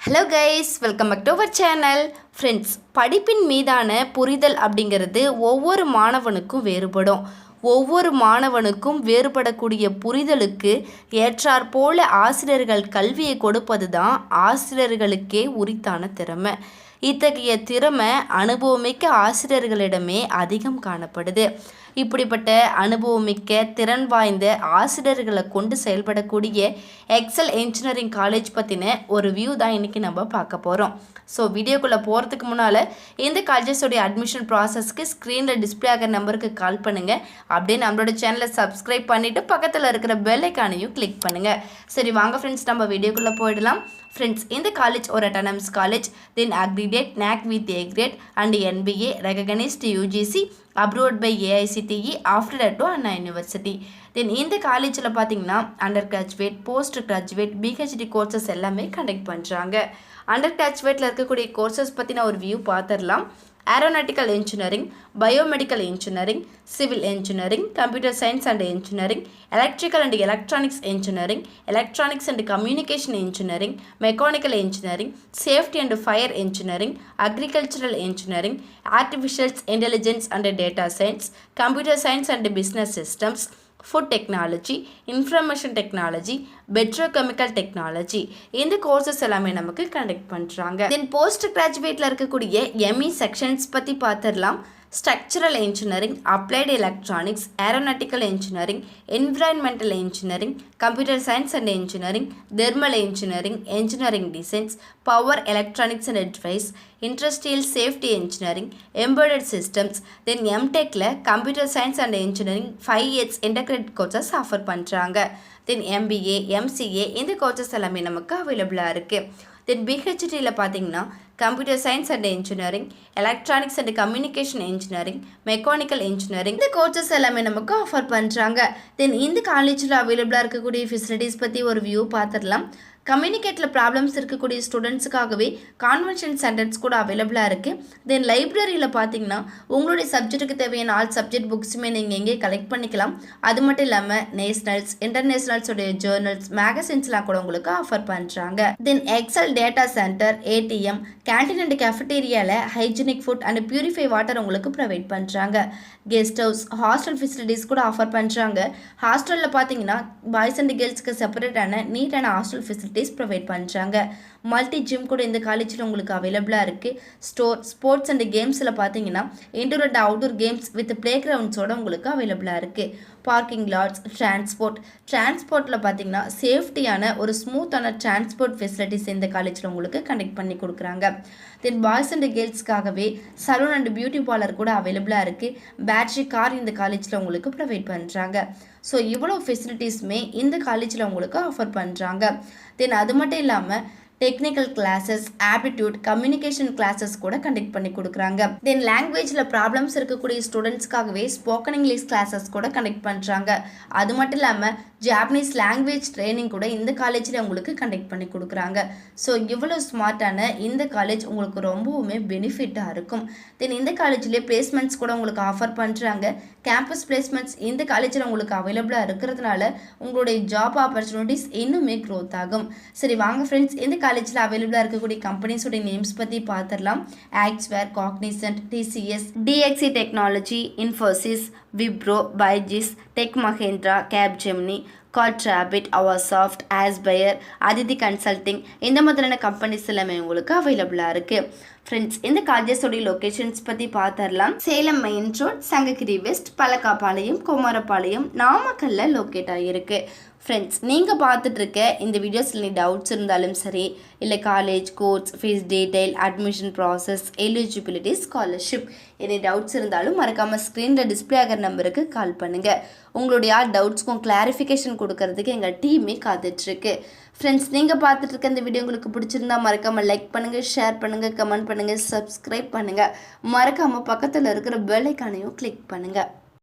Hello guys, welcome back to our channel. Friends, படிப்பின் மீதான புரிதல் அப்படிங்கிறது ஒவ்வொரு மாணவனுக்கும் வேறுபடும். ஒவ்வொரு மாணவனுக்கும் வேறுபடக்கூடிய புரிதலுக்கு ஏற்றாற்போல ஆசிரியர்கள் கல்வியை கொடுப்பது தான் ஆசிரியர்களுக்கே உரித்தான திறமை. இத்தகைய திறமை அனுபவமிக்க ஆசிரியர்களிடமே அதிகம் காணப்படுது. இப்படிப்பட்ட அனுபவமிக்க திறன் வாய்ந்த ஆசிரியர்களை கொண்டு செயல்படக்கூடிய எக்ஸல் இன்ஜினியரிங் காலேஜ் பற்றின ஒரு வியூ தான் இன்றைக்கி நம்ம பார்க்க போகிறோம். ஸோ வீடியோக்குள்ளே போகிறதுக்கு முன்னால் இந்த காலேஜஸோடைய அட்மிஷன் ப்ராசஸ்க்கு ஸ்க்ரீனில் டிஸ்பிளே ஆகிற நம்பருக்கு கால் பண்ணுங்கள். அப்படியே நம்மளோட சேனலை சப்ஸ்கிரைப் பண்ணிவிட்டு பக்கத்தில் இருக்கிற பெல் ஐக்கானையும் கிளிக் பண்ணுங்கள். சரி வாங்க ஃப்ரெண்ட்ஸ், நம்ம வீடியோக்குள்ளே போயிடலாம். Friends, இந்த காலேஜ் ஒரு autonomous college, then aggregate NAC with A grade and NBA recognized UGC approved by AICTE after that to Anna University. Then இந்த காலேஜில் பார்த்தீங்கன்னா under graduate, post graduate, PhD courses எல்லாமே கண்டக்ட் பண்ணுறாங்க. அண்டர் கிராஜுவேட்டில் இருக்கக்கூடிய courses பற்றின ஒரு view பார்த்துடலாம். Aeronautical Engineering, Biomedical Engineering, Civil Engineering, Computer Science and Engineering, Electrical and Electronics Engineering, Electronics and Communication Engineering, Mechanical Engineering, Safety and Fire Engineering, Agricultural Engineering, Artificial Intelligence and Data Science, Computer Science and Business Systems, food technology, information technology, petrochemical technology, இந்த courses எல்லாமே நமக்கு conduct பண்ணுறாங்க. தென் post கிராஜுவேட்டில் இருக்கக்கூடிய ME sections பற்றி பார்த்துடலாம். Structural engineering, applied electronics, aeronautical engineering, environmental engineering, computer science and engineering, thermal engineering, engineering designs, power electronics and advice, industrial safety engineering, embedded systems. Then எம்டெக்கில் computer science and engineering 5 years integrate courses offer பண்ணுறாங்க. Then MBA, MCA இந்த courses எல்லாமே நமக்கு அவைலபிளாக இருக்குது. Then பிஹெச்டியில் பார்த்தீங்கன்னா computer science and engineering, electronics and communication engineering, mechanical engineering இந்த கோர்சஸ் எல்லாமே நமக்கு ஆஃபர் பண்ணுறாங்க. தென் இந்த காலேஜில் அவைலபிளாக இருக்கக்கூடிய ஃபெசிலிட்டிஸ் பற்றி ஒரு வியூ பார்த்துடலாம். கம்யூனிகேட்டில் ப்ராப்ளம்ஸ் இருக்கக்கூடிய ஸ்டூடெண்ட்ஸுக்காகவே கான்வென்ஷன் சென்டர்ஸ் கூட அவைலபிளாக இருக்குது. தென் லைப்ரரியில் பார்த்தீங்கன்னா உங்களுடைய சப்ஜெக்ட்டுக்கு தேவையான ஆல் சப்ஜெக்ட் புக்ஸுமே நீங்கள் எங்கேயே கலெக்ட் பண்ணிக்கலாம். அது மட்டும் இல்லாமல் நேஷ்னல்ஸ், இன்டர்நேஷ்னல்ஸோடைய ஜேர்னல்ஸ், மேகசின்ஸ்லாம் கூட உங்களுக்கு ஆஃபர் பண்ணுறாங்க. Then excel data centre, ATM, canteen and கேஃபட்டேரியாவில் hygienic food and purify water உங்களுக்கு ப்ரொவைட் பண்ணுறாங்க. கெஸ்ட் ஹவுஸ், ஹாஸ்டல் ஃபெசிலிட்டிஸ் கூட ஆஃபர் பண்ணுறாங்க. ஹாஸ்டலில் பார்த்தீங்கன்னா பாய்ஸ் அண்ட் கேர்ள்ஸ்க்கு செப்பரேட்டான நீட்டான ஹாஸ்டல் ஃபெசிலிட்டிஸ் ப்ரொவைட் பண்ணுறாங்க. மல்டி ஜிம் கூட இந்த காலேஜில் உங்களுக்கு அவைலபிளாக இருக்குது. ஸ்போர்ட்ஸ் அண்ட் கேம்ஸில் பார்த்தீங்கன்னா indoor and outdoor games with play கிரவுண்ட்ஸோட உங்களுக்கு அவைலபிளாக இருக்குது. பார்க்கிங் லாட்ஸ், டிரான்ஸ்போர்ட்டில் பார்த்தீங்கன்னா சேஃப்டியான ஒரு ஸ்மூத்தான டிரான்ஸ்போர்ட் ஃபெசிலிட்டிஸ் இந்த காலேஜில் உங்களுக்கு கண்டக்ட் பண்ணி கொடுக்குறாங்க. தென் பாய்ஸ் அண்ட் கேர்ள்ஸ்க்காகவே சலூன் அண்ட் பியூட்டி பார்லர் கூட அவைலபிளாக இருக்குது. பேட்டரி கார் இந்த காலேஜில் உங்களுக்கு ப்ரொவைட் பண்ணுறாங்க. ஸோ இவ்வளோ ஃபெசிலிட்டிஸுமே இந்த காலேஜில் உங்களுக்கு ஆஃபர் பண்ணுறாங்க. தென் அது மட்டும் இல்லாமல் technical classes, aptitude, communication classes கூட கண்டக்ட் பண்ணி கொடுக்குறாங்க. தென் லாங்குவேஜில் ப்ராப்ளம்ஸ் இருக்கக்கூடிய ஸ்டூடெண்ட்ஸ்க்காகவே ஸ்போக்கன் இங்கிலீஷ் கிளாஸஸ் கூட கண்டக்ட் பண்ணுறாங்க. அது மட்டும் இல்லாமல் ஜாப்பனீஸ் லாங்குவேஜ் ட்ரைனிங் கூட இந்த காலேஜில் உங்களுக்கு கண்டக்ட் பண்ணி கொடுக்குறாங்க. ஸோ இவ்வளோ ஸ்மார்ட்டான இந்த காலேஜ் உங்களுக்கு ரொம்பவுமே பெனிஃபிட்டாக இருக்கும். தென் இந்த காலேஜ்லேயே பிளேஸ்மெண்ட்ஸ் கூட உங்களுக்கு ஆஃபர் பண்ணுறாங்க. கேம்பஸ் பிளேஸ்மெண்ட்ஸ் இந்த காலேஜில் உங்களுக்கு அவைலபிளாக இருக்கிறதுனால உங்களுடைய ஜாப் ஆப்பர்ச்சுனிட்டிஸ் இன்னுமே க்ரோத் ஆகும். சரி வாங்க ஃப்ரெண்ட்ஸ், இந்த காலேஜில் அவைலபிளாக இருக்கக்கூடிய கம்பெனிஸோடைய நேம்ஸ் பற்றி பார்த்துடலாம். ஆக்ஸ்வேர், Cognizant, TCS, DXC technology, Infosys, Wipro, Byju's, tech Mahindra, Capgemini, கால்ட்ராபிட், அவர்சாஃப்ட், ஆஸ்பயர், அதிதி கன்சல்டிங் இந்த மாதிரியான கம்பெனிஸ் எல்லாமே உங்களுக்கு அவைலபிளாக இருக்குது. ஃப்ரெண்ட்ஸ், இந்த காலேஜஸோடைய லொக்கேஷன்ஸ் பற்றி பார்த்துடலாம். Salem main road, Sankagiri west, Palakkapalayam, Kumarapalayam, நாமக்கல்ல லொக்கேட் ஆகிருக்கு. ஃப்ரெண்ட்ஸ், நீங்கள் பார்த்துட்ருக்க இந்த வீடியோஸில் டவுட்ஸ் இருந்தாலும் சரி, இல்லை college course, fees detail, admission process, eligibility, scholarship என்ன டவுட்ஸ் இருந்தாலும் மறக்காமல் ஸ்க்ரீனில் டிஸ்பிளே ஆகிற நம்பருக்கு கால் பண்ணுங்கள். உங்களுடைய டவுட்ஸ்க்கும் கிளாரிஃபிகேஷன் கொடுக்கறதுக்கு எங்கள் டீமே காத்துட்ருக்கு. ஃப்ரெண்ட்ஸ், நீங்கள் பார்த்துட்ருக்க இந்த வீடியோ உங்களுக்கு பிடிச்சிருந்தா மறக்காமல் லைக் பண்ணுங்கள், ஷேர் பண்ணுங்கள், கமெண்ட் பண்ணுங்கள், சப்ஸ்கிரைப் பண்ணுங்கள். மறக்காமல் பக்கத்தில் இருக்கிற பெல் ஐக்கானையும் கிளிக் பண்ணுங்கள்.